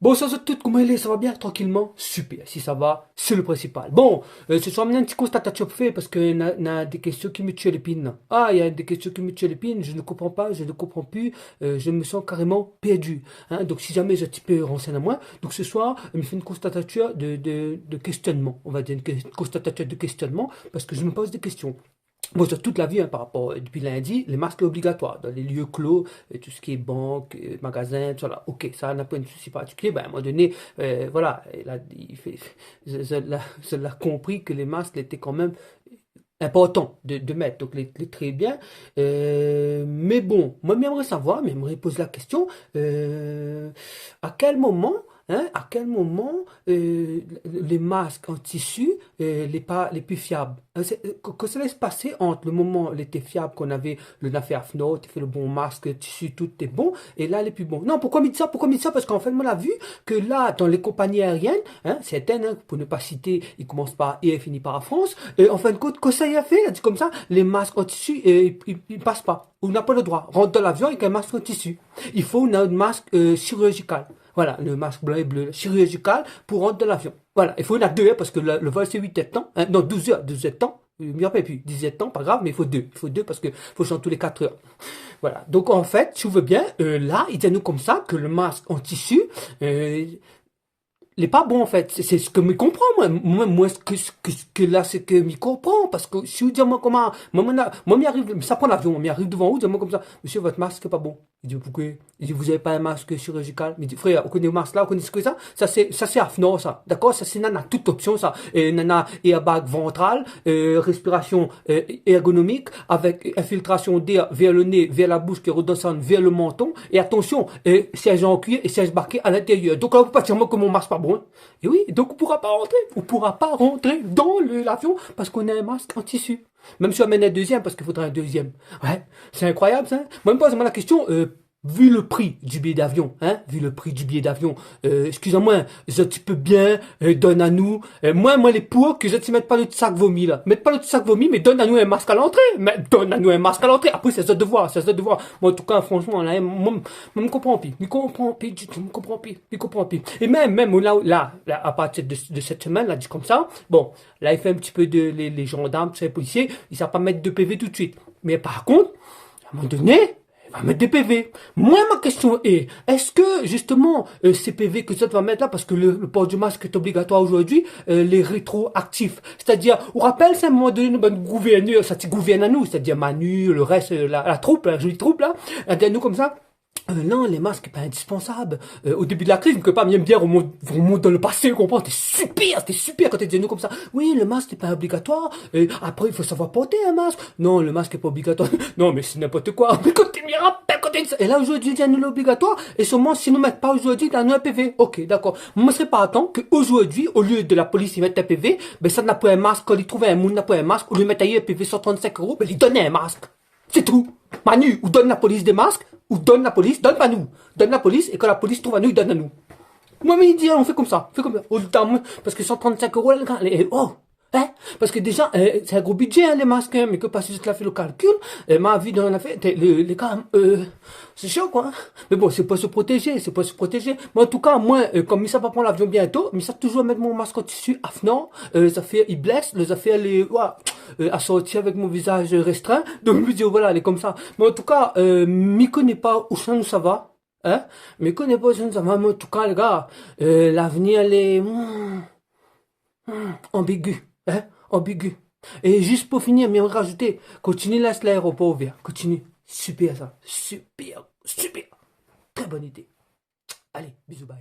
Bon, ça, c'est tout, comment il est, ça va bien, tranquillement? Super, si ça va, c'est le principal. Bon, ce soir, maintenant, un petit constat à fait parce que y a des questions qui me tuent l'épine. Ah, il y a des questions qui me tuent l'épine, je ne comprends pas, je ne comprends plus, je me sens carrément perdu. Hein, donc, si jamais je petit peu renseigné à moi, donc ce soir, il me fait une constatation de questionnement, on va dire une constatation de questionnement, parce que je me pose des questions. Bon, sur toute la vie, hein, par rapport, depuis lundi, les masques sont obligatoires dans les lieux clos, tout ce qui est banque, magasin, tout ça là. Ok, ça n'a pas de souci particulier. Ben, à un moment donné, voilà, je l'ai compris que les masques étaient quand même importants de mettre, donc les très bien. Mais bon, moi, j'aimerais savoir, mais j'aimerais poser la question, à quel moment, à quel moment les masques en tissu, les plus fiables. Que ça laisse passer entre le moment où il était fiable, qu'on avait le affaire AFNO, tu fait le bon masque, le tissu, tout est bon, et là, les plus bons. Non, pourquoi me dire ça? Pourquoi me dire ça? Parce qu'en fait, on a vu que là, dans les compagnies aériennes, certaines, pour ne pas citer, ils commencent par et finissent par France, et en fin de compte, que ça y a fait, il a dit comme ça, les masques en tissu, ils passent pas. On n'a pas le droit. Rentre dans l'avion avec un masque en tissu. Il faut un masque chirurgical. Voilà, le masque blanc et bleu chirurgical pour rentrer dans l'avion. Voilà, il faut une à 2 heures parce que le vol c'est 8 heures de temps. Hein, non, 12 heures, 12 heures de temps. Je me rappelle plus, 10 heures de temps, pas grave, mais il faut deux. Il faut deux parce que faut changer tous les 4 heures. Voilà, donc en fait, si vous veux bien, là, il dit nous comme ça que le masque en tissu, il est pas bon en fait, c'est ce que me comprend moi ce que là c'est que me comprend parce que si vous dites moi comment moi m'y arrive ça prend l'avion, m'y arrive devant vous, dis moi comme ça, monsieur votre masque est pas bon. Il dit pourquoi? Il dit vous avez pas un masque chirurgical. Il dit frère, on connaît le masque là, on connaît ce que ça c'est AFNOR ça, d'accord, ça c'est nana toute option ça, et nana airbag ventral, respiration ergonomique avec infiltration d'air vers le nez, vers la bouche qui redescend vers le menton, et attention, siège en cuir et siège barqué à l'intérieur. Donc là on peut pas dire moi que mon masque pas bon. Et oui, donc on pourra pas rentrer dans l'avion parce qu'on a un masque en tissu. Même si on amène un deuxième parce qu'il faudra un deuxième. Ouais, c'est incroyable ça. Moi, je me pose la question, vu le prix du billet d'avion, vu le prix du billet d'avion, excusez-moi, tu peux bien, donne à nous, moi, les pour que je ne mette pas le sac vomi, là. Mette pas le sac vomi, mais donne à nous un masque à l'entrée. Mais donne à nous un masque à l'entrée. Après, c'est ça devoir, c'est ça devoir. Moi, en tout cas, franchement, là, moi, me comprends plus. Me comprends plus du tout, me comprends plus, me comprends plus. Et même, là, à partir de cette semaine, là, dit comme ça, bon, là, il fait un petit peu les gendarmes, les policiers, ils savent pas mettre de PV tout de suite. Mais par contre, à un moment donné, va mettre des PV. Moi, ma question est-ce que justement ces PV que ça va mettre là, parce que le port du masque est obligatoire aujourd'hui, les rétroactifs, c'est-à-dire, on rappelle, c'est à un moment donné, notre gouverneur, ça te gouverne à nous, c'est-à-dire Manu, le reste, la troupe, la jolie troupe là, à nous comme ça. Non, les masques, pas indispensables. Au début de la crise, que pas même bien remonte dans le passé, vous comprenez? C'était super quand t'es dit nous comme ça. Oui, le masque n'est pas obligatoire. Après, il faut savoir porter un masque. Non, le masque est pas obligatoire. Non, mais c'est n'importe quoi. Mais quand t'es mis rappel, quand t'es... Et là, aujourd'hui, il y a nous l'obligatoire. Et seulement, si nous mettent pas aujourd'hui, dans un PV. Ok, d'accord. Moi, je serais pas attendre qu'aujourd'hui, au lieu de la police, ils mettent un PV, ben, ça n'a pas un masque. Quand ils trouvent un monde n'a pas un masque, au lieu de mettre un PV 135 euros, ben, ils donnent un masque. C'est tout. Manu, ou donne la police des masques, ou donne la police, donne pas nous. Donne la police, et quand la police trouve à nous, il donne à nous. Moi, mais il dit, on fait comme ça, Au temps, parce que 135 euros, les gars, oh, parce que déjà, c'est un gros budget, les masques, mais que parce que je fait le calcul, ma vie dans la fait, les gars, c'est chaud, quoi. Mais bon, c'est pas se protéger, c'est pas se protéger. Mais en tout cas, moi, comme ça va prendre l'avion bientôt, mais ça toujours mettre mon masque en tissu AFNOR, ça fait, il blesse, ça fait les, assorti avec mon visage restreint, donc je me dis, voilà, elle est comme ça. Mais en tout cas, m'y connais pas où ça va, m'y connais pas où ça va, mais en tout cas, les gars, l'avenir, elle est, ambigu, ambigu. Et juste pour finir, mais on rajouter, continue, laisse l'aéroport ouvert, continue. Super ça, super, super. Très bonne idée. Allez, bisous, bye.